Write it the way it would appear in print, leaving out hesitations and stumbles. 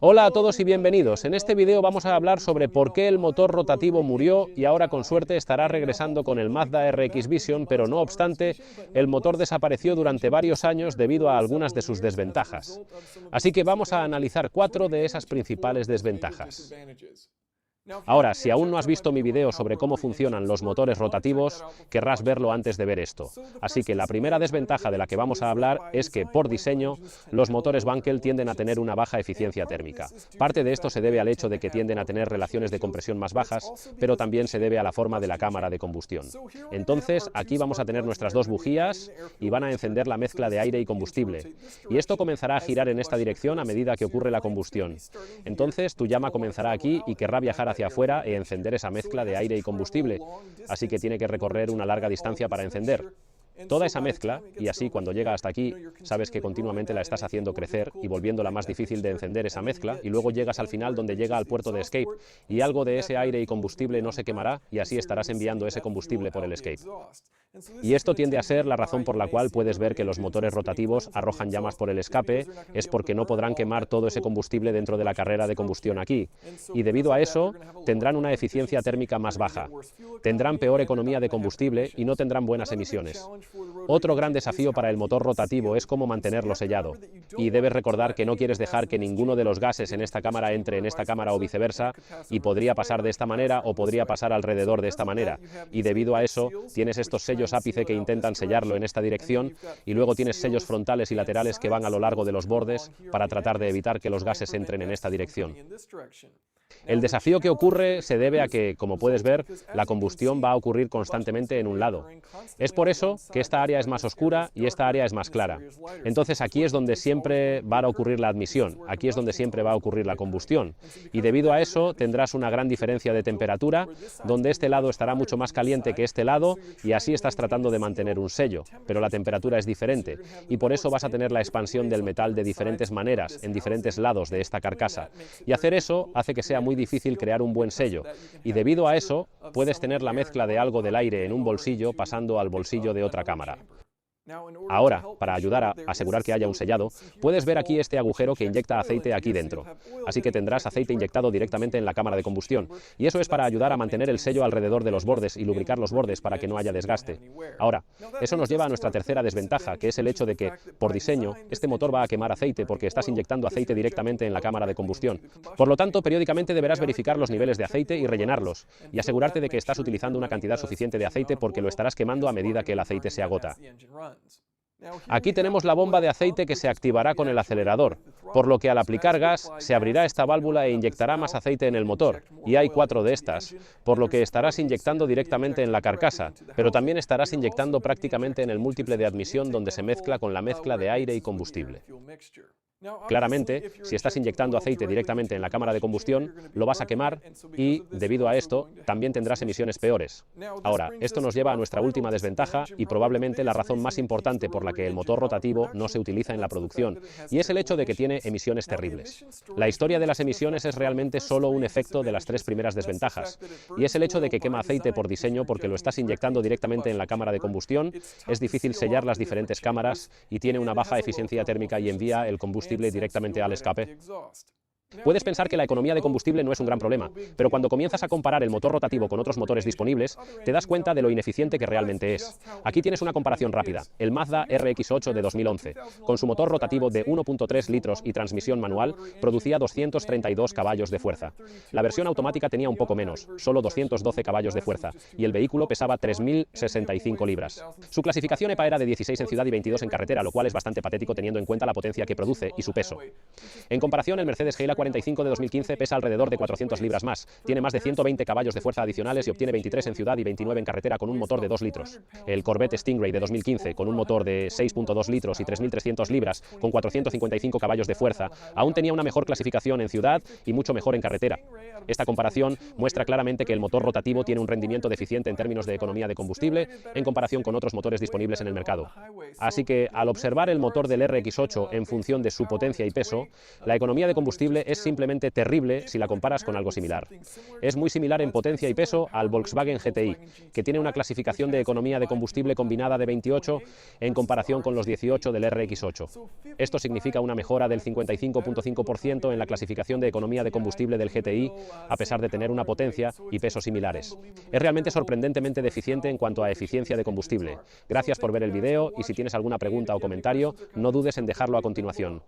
Hola a todos y bienvenidos. En este video vamos a hablar sobre por qué el motor rotativo murió y ahora con suerte estará regresando con el Mazda RX Vision, pero no obstante, el motor desapareció durante varios años debido a algunas de sus desventajas. Así que vamos a analizar 4 de esas principales desventajas. Ahora, si aún no has visto mi video sobre cómo funcionan los motores rotativos, querrás verlo antes de ver esto. Así que la primera desventaja de la que vamos a hablar es que, por diseño, los motores Wankel tienden a tener una baja eficiencia térmica. Parte de esto se debe al hecho de que tienden a tener relaciones de compresión más bajas, pero también se debe a la forma de la cámara de combustión. Entonces, aquí vamos a tener nuestras dos bujías y van a encender la mezcla de aire y combustible. Y esto comenzará a girar en esta dirección a medida que ocurre la combustión. Entonces, tu llama comenzará aquí y querrá viajar hacia afuera y encender esa mezcla de aire y combustible, así que tiene que recorrer una larga distancia para encender. Toda esa mezcla, y así cuando llega hasta aquí, sabes que continuamente la estás haciendo crecer y volviéndola más difícil de encender esa mezcla, y luego llegas al final donde llega al puerto de escape, y algo de ese aire y combustible no se quemará, y así estarás enviando ese combustible por el escape. Y esto tiende a ser la razón por la cual puedes ver que los motores rotativos arrojan llamas por el escape, es porque no podrán quemar todo ese combustible dentro de la carrera de combustión aquí, y debido a eso tendrán una eficiencia térmica más baja, tendrán peor economía de combustible y no tendrán buenas emisiones. Otro gran desafío para el motor rotativo es cómo mantenerlo sellado, y debes recordar que no quieres dejar que ninguno de los gases en esta cámara entre en esta cámara o viceversa, y podría pasar de esta manera o podría pasar alrededor de esta manera, y debido a eso tienes estos sellos ápice que intentan sellarlo en esta dirección, y luego tienes sellos frontales y laterales que van a lo largo de los bordes para tratar de evitar que los gases entren en esta dirección. El desafío que ocurre se debe a que, como puedes ver, la combustión va a ocurrir constantemente en un lado. Es por eso que esta área es más oscura y esta área es más clara. Entonces aquí es donde siempre va a ocurrir la admisión, aquí es donde siempre va a ocurrir la combustión. Y debido a eso tendrás una gran diferencia de temperatura, donde este lado estará mucho más caliente que este lado, y así estás tratando de mantener un sello, pero la temperatura es diferente, y por eso vas a tener la expansión del metal de diferentes maneras, en diferentes lados de esta carcasa. Y hacer eso hace que sea muy difícil crear un buen sello, y debido a eso puedes tener la mezcla de algo del aire en un bolsillo pasando al bolsillo de otra cámara. Ahora, para ayudar a asegurar que haya un sellado, puedes ver aquí este agujero que inyecta aceite aquí dentro. Así que tendrás aceite inyectado directamente en la cámara de combustión, y eso es para ayudar a mantener el sello alrededor de los bordes y lubricar los bordes para que no haya desgaste. Ahora, eso nos lleva a nuestra tercera desventaja, que es el hecho de que, por diseño, este motor va a quemar aceite porque estás inyectando aceite directamente en la cámara de combustión. Por lo tanto, periódicamente deberás verificar los niveles de aceite y rellenarlos, y asegurarte de que estás utilizando una cantidad suficiente de aceite porque lo estarás quemando a medida que el aceite se agota. Aquí tenemos la bomba de aceite que se activará con el acelerador, por lo que al aplicar gas se abrirá esta válvula e inyectará más aceite en el motor, y hay 4 de estas, por lo que estarás inyectando directamente en la carcasa, pero también estarás inyectando prácticamente en el múltiple de admisión donde se mezcla con la mezcla de aire y combustible. Claramente, si estás inyectando aceite directamente en la cámara de combustión, lo vas a quemar y, debido a esto, también tendrás emisiones peores. Ahora, esto nos lleva a nuestra última desventaja y probablemente la razón más importante por la que el motor rotativo no se utiliza en la producción, y es el hecho de que tiene emisiones terribles. La historia de las emisiones es realmente solo un efecto de las 3 primeras desventajas, y es el hecho de que quema aceite por diseño porque lo estás inyectando directamente en la cámara de combustión, es difícil sellar las diferentes cámaras y tiene una baja eficiencia térmica y envía el combustible directamente al escape. Puedes pensar que la economía de combustible no es un gran problema, pero cuando comienzas a comparar el motor rotativo con otros motores disponibles, te das cuenta de lo ineficiente que realmente es. Aquí tienes una comparación rápida. El Mazda RX-8 de 2011, con su motor rotativo de 1.3 litros y transmisión manual, producía 232 caballos de fuerza. La versión automática tenía un poco menos, solo 212 caballos de fuerza, y el vehículo pesaba 3.065 libras. Su clasificación EPA era de 16 en ciudad y 22 en carretera, lo cual es bastante patético teniendo en cuenta la potencia que produce y su peso. En comparación, el Mercedes GLA 45 de 2015 pesa alrededor de 400 libras más, tiene más de 120 caballos de fuerza adicionales y obtiene 23 en ciudad y 29 en carretera con un motor de 2 litros. El Corvette Stingray de 2015, con un motor de 6.2 litros y 3.300 libras, con 455 caballos de fuerza, aún tenía una mejor clasificación en ciudad y mucho mejor en carretera. Esta comparación muestra claramente que el motor rotativo tiene un rendimiento deficiente en términos de economía de combustible en comparación con otros motores disponibles en el mercado. Así que, al observar el motor del RX-8 en función de su potencia y peso, la economía de combustible es simplemente terrible si la comparas con algo similar. Es muy similar en potencia y peso al Volkswagen GTI, que tiene una clasificación de economía de combustible combinada de 28 en comparación con los 18 del RX8. Esto significa una mejora del 55,5% en la clasificación de economía de combustible del GTI, a pesar de tener una potencia y peso similares. Es realmente sorprendentemente deficiente en cuanto a eficiencia de combustible. Gracias por ver el video y si tienes alguna pregunta o comentario, no dudes en dejarlo a continuación.